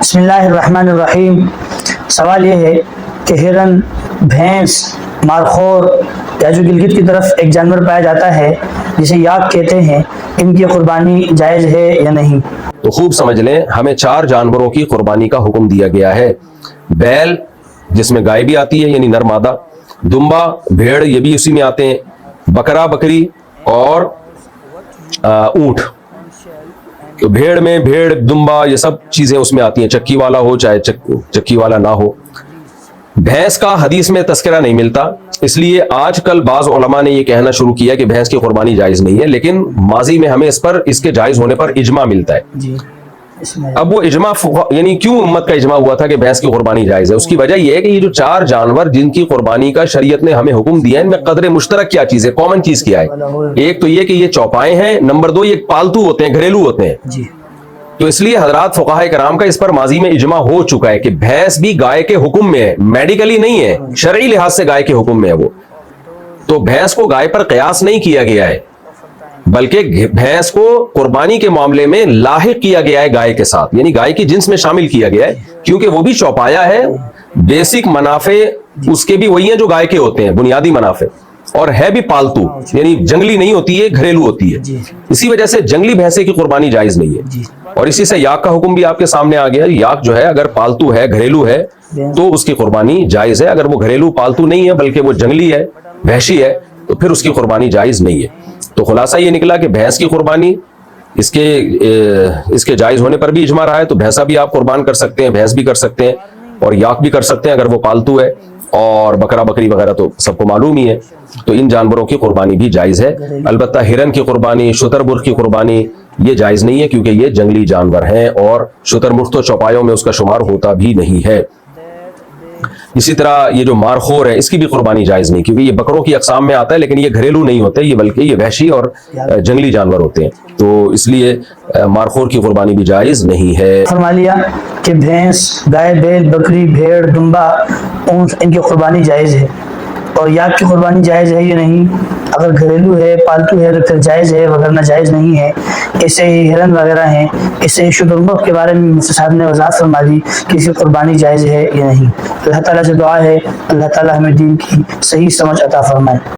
بسم اللہ الرحمن الرحیم۔ سوال یہ ہے کہ ہرن، بھینس، مارخور یا جو گلگت کی طرف ایک جانور پایا جاتا ہے جسے یاک کہتے ہیں، ان کی قربانی جائز ہے یا نہیں؟ تو خوب سمجھ لیں، ہمیں 4 جانوروں کی قربانی کا حکم دیا گیا ہے۔ بیل، جس میں گائے بھی آتی ہے یعنی نر مادہ، دمبا، بھیڑ، یہ بھی اسی میں آتے ہیں، بکرا، بکری اور اونٹ۔ تو بھیڑ میں بھیڑ، دمبا، یہ سب چیزیں اس میں آتی ہیں، چکی والا ہو چاہے چکی والا نہ ہو۔ بھینس کا حدیث میں تذکرہ نہیں ملتا، اس لیے آج کل بعض علماء نے یہ کہنا شروع کیا کہ بھینس کی قربانی جائز نہیں ہے، لیکن ماضی میں ہمیں اس کے جائز ہونے پر اجماع ملتا ہے۔ جی، اب وہ اجماع یعنی کیوں امت کا اجماع ہوا تھا کہ بھینس کی قربانی جائز ہے؟ اس کی وجہ یہ ہے کہ یہ جو 4 جانور جن کی قربانی کا شریعت نے ہمیں حکم دیا ہے، ان میں قدر مشترک کیا چیز ہے، کامن چیز کیا ہے؟ ایک تو یہ کہ یہ چوپائے ہیں، نمبر 2 یہ پالتو ہوتے ہیں، گھریلو ہوتے ہیں۔ جی، تو اس لیے حضرات فقہاء کرام کا اس پر ماضی میں اجماع ہو چکا ہے کہ بھینس بھی گائے کے حکم میں ہے، میڈیکلی نہیں ہے، شرعی لحاظ سے گائے کے حکم میں ہے وہ۔ تو بھینس کو گائے پر قیاس نہیں کیا گیا ہے، بلکہ بھینس کو قربانی کے معاملے میں لاحق کیا گیا ہے گائے کے ساتھ، یعنی گائے کی جنس میں شامل کیا گیا ہے، کیونکہ وہ بھی چوپایا ہے۔ بیسک منافع اس کے بھی وہی ہیں جو گائے کے ہوتے ہیں، بنیادی منافع، اور ہے بھی پالتو، یعنی جنگلی نہیں ہوتی ہے، گھریلو ہوتی ہے۔ اسی وجہ سے جنگلی بھینسے کی قربانی جائز نہیں ہے۔ اور اسی سے یاک کا حکم بھی آپ کے سامنے آ گیا ہے۔ یاک جو ہے اگر پالتو ہے، گھریلو ہے، تو اس کی قربانی جائز ہے۔ اگر وہ گھریلو پالتو نہیں ہے بلکہ وہ جنگلی ہے، وحشی ہے، تو پھر اس کی قربانی جائز نہیں ہے۔ تو خلاصہ یہ نکلا کہ بھینس کی قربانی اس کے جائز ہونے پر بھی اجماع رہا ہے، تو بھینسا بھی آپ قربان کر سکتے ہیں، بھینس بھی کر سکتے ہیں، اور یاک بھی کر سکتے ہیں اگر وہ پالتو ہے، اور بکرا بکری وغیرہ تو سب کو معلوم ہی ہے۔ تو ان جانوروں کی قربانی بھی جائز ہے۔ البتہ ہرن کی قربانی، شتر مرغ کی قربانی یہ جائز نہیں ہے، کیونکہ یہ جنگلی جانور ہیں، اور شتر مرغ تو چوپایوں میں اس کا شمار ہوتا بھی نہیں ہے۔ اسی طرح یہ جو مارخور ہے، اس کی بھی قربانی جائز نہیں، کیونکہ یہ بکروں کی اقسام میں آتا ہے، لیکن یہ گھریلو نہیں ہوتے، یہ بلکہ یہ وحشی اور جنگلی جانور ہوتے ہیں، تو اس لیے مارخور کی قربانی بھی جائز نہیں ہے۔ فرما لیا کہ بھینس، گائے، بیل، بکری، بھیڑ، دمبا، اونٹ، ان کی قربانی جائز ہے، اور یاک کی قربانی جائز ہے یا نہیں؟ اگر گھریلو ہے، پالتو ہے، تو پھر جائز ہے، وغیرہ جائز نہیں ہے۔ ایسے ہی ہرن وغیرہ ہیں، ایسے ہی شتر مرغ کے بارے میں مفتی صاحب نے وضاحت فرما دی کہ اس کی قربانی جائز ہے یا نہیں۔ اللہ تعالیٰ سے دعا ہے اللہ تعالیٰ ہمیں دین کی صحیح سمجھ عطا فرمائے۔